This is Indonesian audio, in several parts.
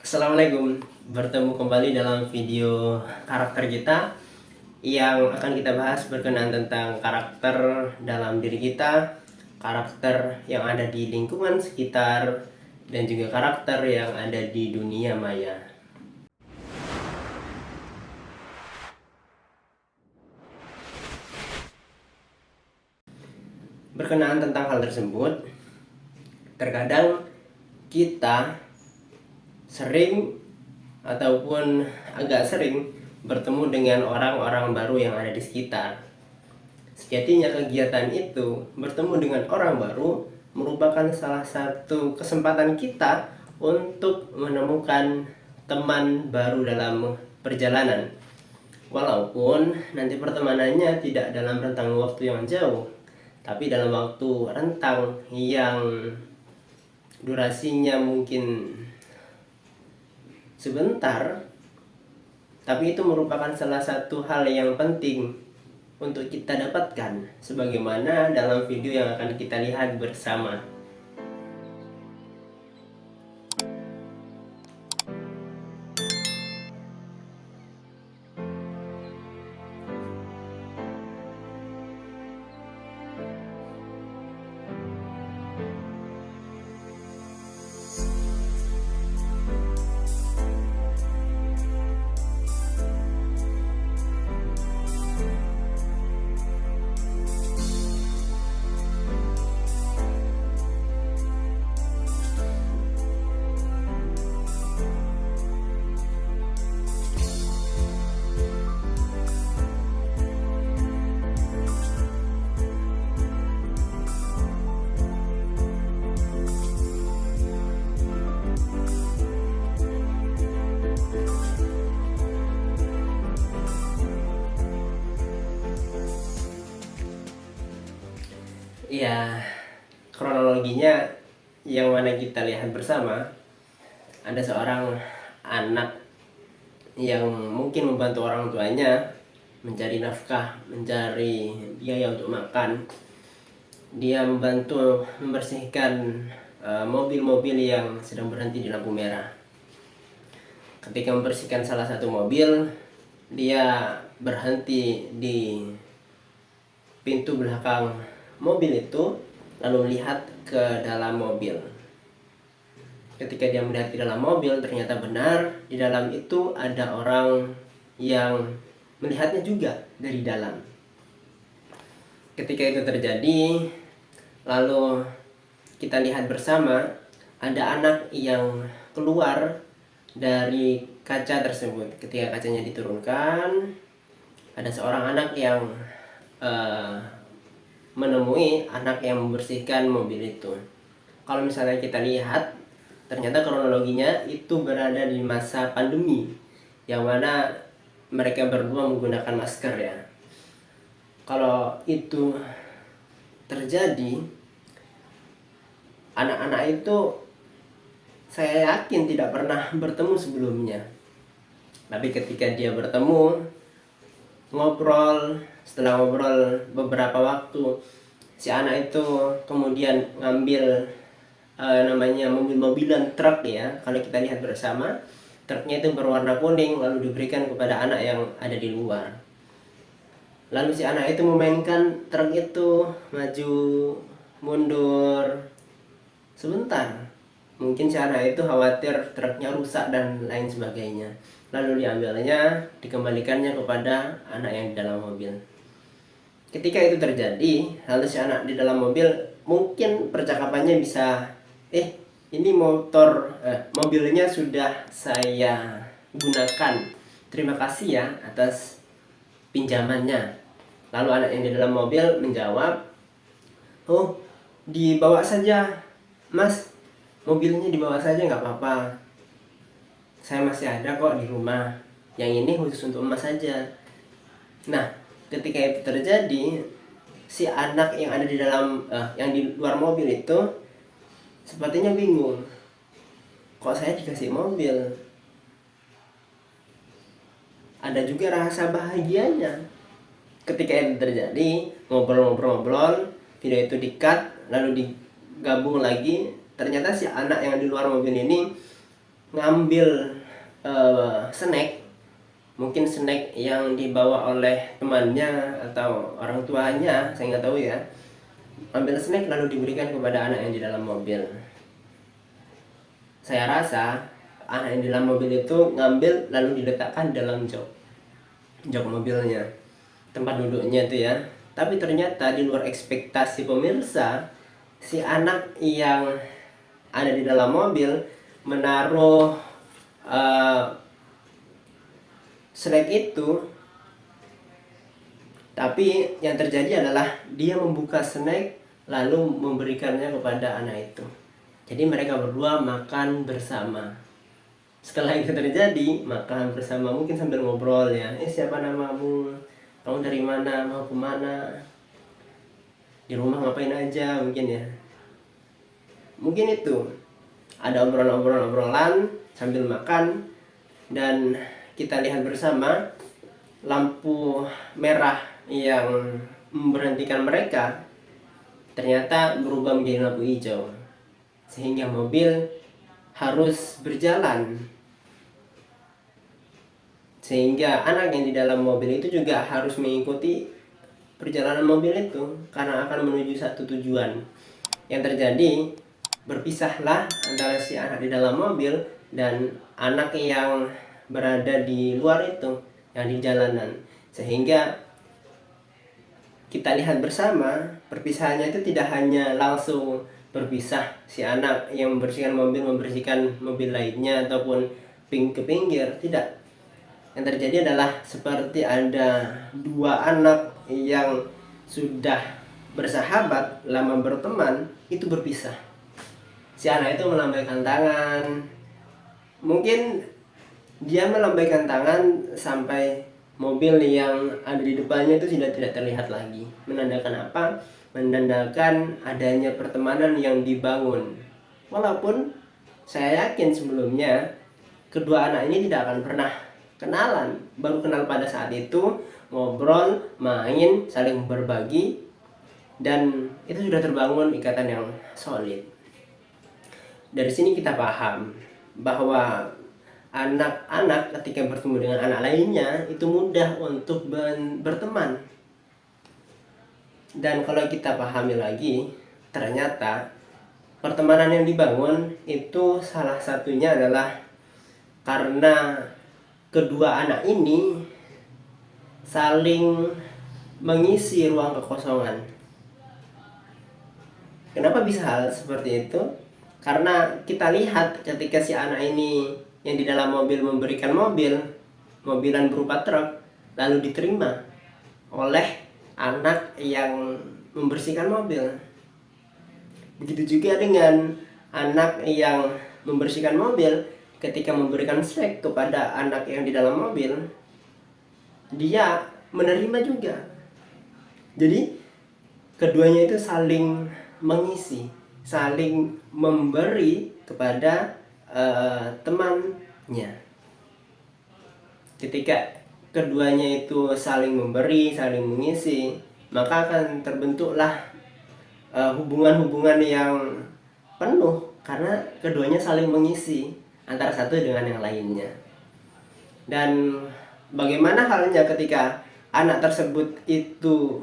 Assalamualaikum, bertemu kembali dalam video karakter kita yang akan kita bahas berkenaan tentang karakter dalam diri kita, karakter yang ada di lingkungan sekitar, dan juga karakter yang ada di dunia maya. Berkenaan tentang hal tersebut, terkadang kita sering ataupun agak sering bertemu dengan orang-orang baru yang ada di sekitar. Sejatinya kegiatan itu, bertemu dengan orang baru, merupakan salah satu kesempatan kita untuk menemukan teman baru dalam perjalanan. Walaupun nanti pertemanannya tidak dalam rentang waktu yang jauh, tapi dalam waktu rentang yang durasinya mungkin sebentar, tapi itu merupakan salah satu hal yang penting untuk kita dapatkan, sebagaimana dalam video yang akan kita lihat bersama. Ya, kronologinya yang mana kita lihat bersama, ada seorang anak yang mungkin membantu orang tuanya mencari nafkah, mencari biaya untuk makan. Dia membantu membersihkan mobil-mobil yang sedang berhenti di lampu merah. Ketika membersihkan salah satu mobil, dia berhenti di pintu belakang mobil itu, lalu melihat ke dalam mobil. Ketika dia melihat ke dalam mobil, ternyata benar di dalam itu ada orang yang melihatnya juga dari dalam. Ketika itu terjadi, lalu kita lihat bersama ada anak yang keluar dari kaca tersebut. Ketika kacanya diturunkan, ada seorang anak yang menemui anak yang membersihkan mobil itu. Kalau misalnya kita lihat, ternyata kronologinya itu berada di masa pandemi, yang mana mereka berdua menggunakan masker ya. Kalau itu terjadi, anak-anak itu saya yakin tidak pernah bertemu sebelumnya. Tapi ketika dia bertemu, ngobrol, setelah ngobrol beberapa waktu, si anak itu kemudian ngambil namanya mobil-mobilan truk ya. Kalau kita lihat bersama, truknya itu berwarna kuning, lalu diberikan kepada anak yang ada di luar. Lalu si anak itu memainkan truk itu, maju mundur sebentar. Mungkin si anak itu khawatir truknya rusak dan lain sebagainya. Lalu diambilnya, dikembalikannya kepada anak yang di dalam mobil. Ketika itu terjadi, lalu si anak di dalam mobil, mungkin percakapannya bisa, ini mobilnya sudah saya gunakan, terima kasih ya atas pinjamannya. Lalu anak yang di dalam mobil menjawab, oh dibawa saja mas, mobilnya dibawa saja nggak apa-apa, saya masih ada kok di rumah, yang ini khusus untuk emas saja. Nah, ketika itu terjadi, si anak yang ada di dalam yang di luar mobil itu sepertinya bingung, kok saya dikasih mobil. Ada juga rasa bahagianya. Ketika itu terjadi, ngobrol-ngobrol, video itu di-cut, lalu digabung lagi. Ternyata si anak yang di luar mobil ini ngambil snack, mungkin snack yang dibawa oleh temannya atau orang tuanya, saya nggak tahu ya, ambil snack lalu diberikan kepada anak yang di dalam mobil. Saya rasa anak yang di dalam mobil itu ngambil lalu diletakkan dalam jok mobilnya, tempat duduknya itu ya. Tapi ternyata di luar ekspektasi pemirsa, si anak yang ada di dalam mobil menaruh snack itu, tapi yang terjadi adalah dia membuka snack lalu memberikannya kepada anak itu. Jadi mereka berdua makan bersama. Setelah itu terjadi, makan bersama mungkin sambil ngobrol ya. Siapa namamu? Kamu dari mana? Mau kemana? Di rumah ngapain aja mungkin ya. Mungkin itu. Ada obrolan sambil makan. Dan kita lihat bersama lampu merah yang memberhentikan mereka ternyata berubah menjadi lampu hijau. Sehingga mobil harus berjalan. Sehingga anak yang di dalam mobil itu juga harus mengikuti perjalanan mobil itu karena akan menuju satu tujuan. Yang terjadi, berpisahlah antara si anak di dalam mobil dan anak yang berada di luar itu, yang di jalanan. Sehingga kita lihat bersama perpisahannya itu tidak hanya langsung berpisah, si anak yang membersihkan mobil lainnya ataupun ke pinggir, tidak. Yang terjadi adalah seperti ada dua anak yang sudah bersahabat, lama berteman, itu berpisah. Si anak itu melambaikan tangan. Mungkin dia melambaikan tangan sampai mobil yang ada di depannya itu sudah tidak terlihat lagi. Menandakan apa? Menandakan adanya pertemanan yang dibangun. Walaupun saya yakin sebelumnya kedua anak ini tidak akan pernah kenalan, baru kenal pada saat itu, ngobrol, main, saling berbagi, dan itu sudah terbangun ikatan yang solid. Dari sini kita paham bahwa anak-anak ketika bertemu dengan anak lainnya itu mudah untuk berteman. Dan kalau kita pahami lagi, ternyata pertemanan yang dibangun itu salah satunya adalah karena kedua anak ini saling mengisi ruang kekosongan. Kenapa bisa hal seperti itu? Karena kita lihat ketika si anak ini yang di dalam mobil memberikan mobilan berupa truk, lalu diterima oleh anak yang membersihkan mobil. Begitu juga dengan anak yang membersihkan mobil, ketika memberikan snack kepada anak yang di dalam mobil, dia menerima juga. Jadi keduanya itu saling mengisi, saling memberi kepada temannya. Ketika keduanya itu saling memberi, saling mengisi, maka akan terbentuklah hubungan-hubungan yang penuh karena keduanya saling mengisi antara satu dengan yang lainnya. Dan bagaimana halnya ketika anak tersebut itu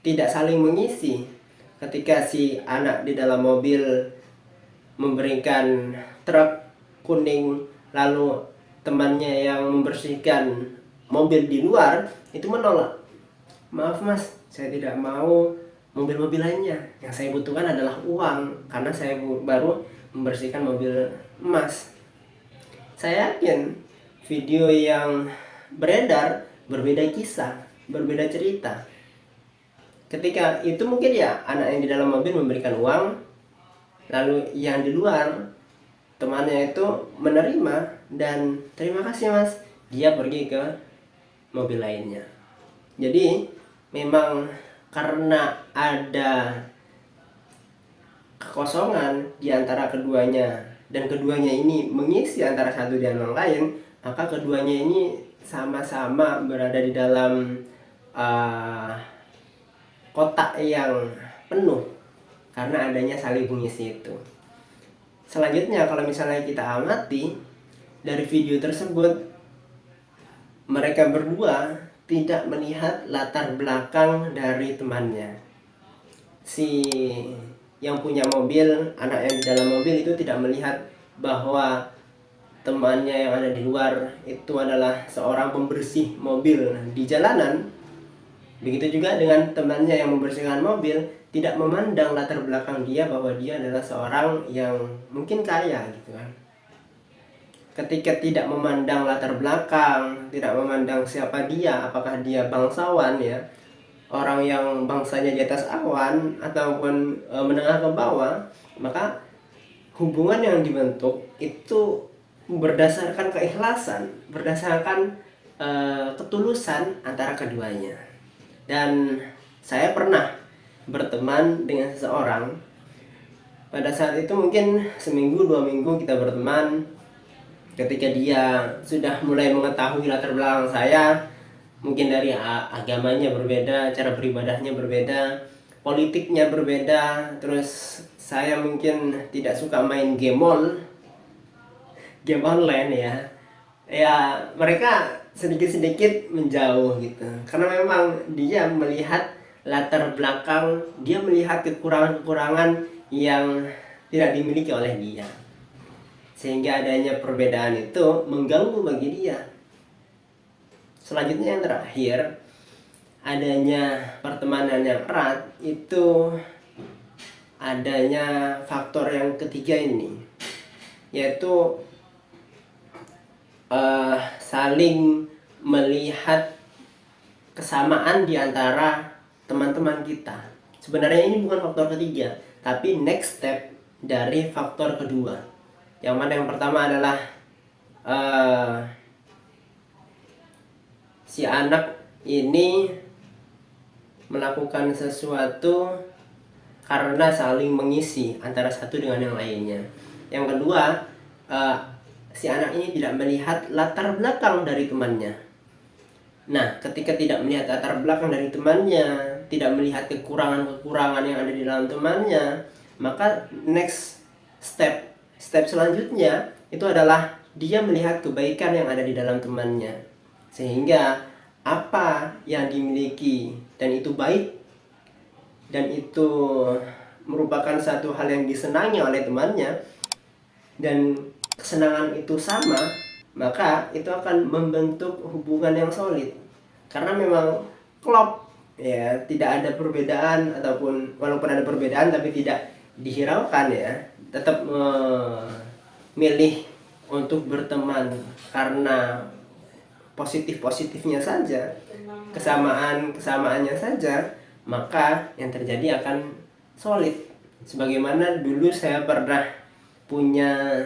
tidak saling mengisi? Ketika si anak di dalam mobil memberikan truk kuning, lalu temannya yang membersihkan mobil di luar itu menolak. Maaf mas, saya tidak mau mobil-mobil lainnya. Yang saya butuhkan adalah uang karena saya baru membersihkan mobil mas. Saya yakin video yang beredar berbeda kisah, berbeda cerita. Ketika itu mungkin ya anak yang di dalam mobil memberikan uang, lalu yang di luar temannya itu menerima dan terima kasih mas, dia pergi ke mobil lainnya. Jadi memang karena ada kekosongan di antara keduanya dan keduanya ini mengisi antara satu dan yang lain, maka keduanya ini sama-sama berada di dalam kotak yang penuh karena adanya saling mengisi itu. selanjutnya kalau misalnya kita amati dari video tersebut, mereka berdua tidak melihat latar belakang dari temannya. Si yang punya mobil, anak yang di dalam mobil itu tidak melihat bahwa temannya yang ada di luar itu adalah seorang pembersih mobil di jalanan. Begitu juga dengan temannya yang membersihkan mobil, tidak memandang latar belakang dia bahwa dia adalah seorang yang mungkin kaya gitu kan. Ketika tidak memandang latar belakang, tidak memandang siapa dia, apakah dia bangsawan ya, orang yang bangsanya di atas awan ataupun menengah ke bawah, maka hubungan yang dibentuk itu berdasarkan keikhlasan, berdasarkan ketulusan antara keduanya. Dan saya pernah berteman dengan seseorang. Pada saat itu mungkin seminggu 2 minggu kita berteman. Ketika dia sudah mulai mengetahui latar belakang saya, mungkin dari agamanya berbeda, cara beribadahnya berbeda, politiknya berbeda, terus saya mungkin tidak suka main game online ya mereka sedikit-sedikit menjauh gitu, karena memang dia melihat latar belakang, dia melihat kekurangan-kekurangan yang tidak dimiliki oleh dia, sehingga adanya perbedaan itu mengganggu bagi dia. Selanjutnya yang terakhir, adanya pertemanan yang erat itu adanya faktor yang ketiga ini, yaitu saling melihat kesamaan di antara teman-teman kita. Sebenarnya ini bukan faktor ketiga, tapi next step dari faktor kedua. Yang mana yang pertama adalah si anak ini melakukan sesuatu karena saling mengisi antara satu dengan yang lainnya. Yang kedua, si anak ini tidak melihat latar belakang dari temannya. Nah, ketika tidak melihat latar belakang dari temannya, tidak melihat kekurangan-kekurangan yang ada di dalam temannya, maka next step selanjutnya itu adalah dia melihat kebaikan yang ada di dalam temannya. Sehingga apa yang dimiliki dan itu baik dan itu merupakan satu hal yang disenangi oleh temannya, dan kesenangan itu sama, maka itu akan membentuk hubungan yang solid. Karena memang klop ya, tidak ada perbedaan, ataupun walaupun ada perbedaan tapi tidak dihiraukan ya, tetap memilih untuk berteman karena positifnya saja, kesamaannya saja, maka yang terjadi akan solid. Sebagaimana dulu saya pernah punya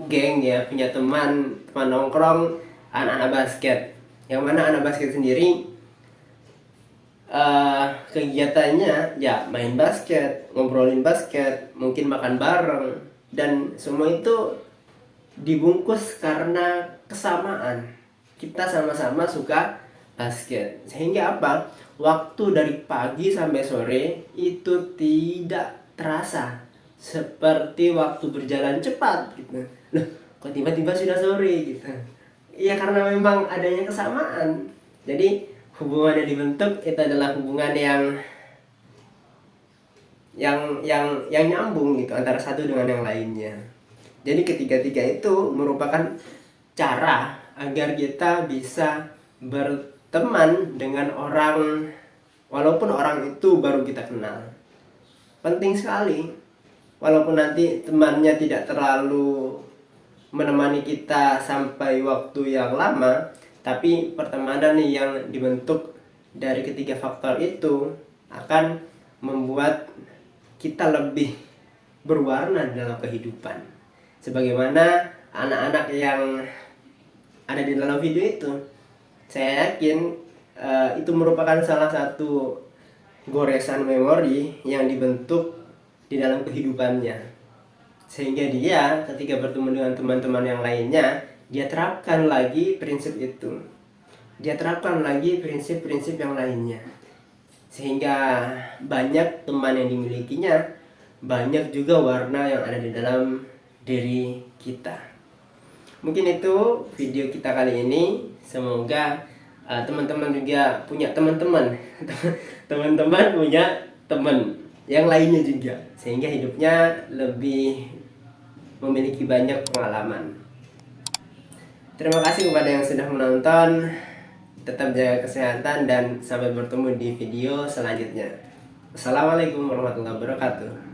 geng ya, punya teman nongkrong anak-anak basket, yang mana anak basket sendiri kegiatannya ya main basket, ngobrolin basket, mungkin makan bareng, dan semua itu dibungkus karena kesamaan, kita sama-sama suka basket. Sehingga apa, waktu dari pagi sampai sore itu tidak terasa, seperti waktu berjalan cepat gitu. Loh, kok tiba-tiba sudah sore gitu. Iya, karena memang adanya kesamaan. Jadi hubungan yang dibentuk itu adalah hubungan yang nyambung gitu antara satu dengan yang lainnya. Jadi ketiga-tiga itu merupakan cara agar kita bisa berteman dengan orang walaupun orang itu baru kita kenal. Penting sekali. Walaupun nanti temannya tidak terlalu menemani kita sampai waktu yang lama, tapi pertemanan yang dibentuk dari ketiga faktor itu akan membuat kita lebih berwarna dalam kehidupan. Sebagaimana anak-anak yang ada di dalam video itu, saya yakin itu merupakan salah satu goresan memori yang dibentuk di dalam kehidupannya, sehingga dia ketika bertemu dengan teman-teman yang lainnya, dia terapkan lagi prinsip itu, dia terapkan lagi prinsip-prinsip yang lainnya, sehingga banyak teman yang dimilikinya banyak juga warna yang ada di dalam diri kita. Mungkin itu video kita kali ini. Semoga teman-teman juga punya teman-teman teman-teman punya teman yang lainnya juga, sehingga hidupnya lebih memiliki banyak pengalaman. Terima kasih kepada yang sudah menonton. Tetap jaga kesehatan dan sampai bertemu di video selanjutnya. Assalamualaikum warahmatullahi wabarakatuh.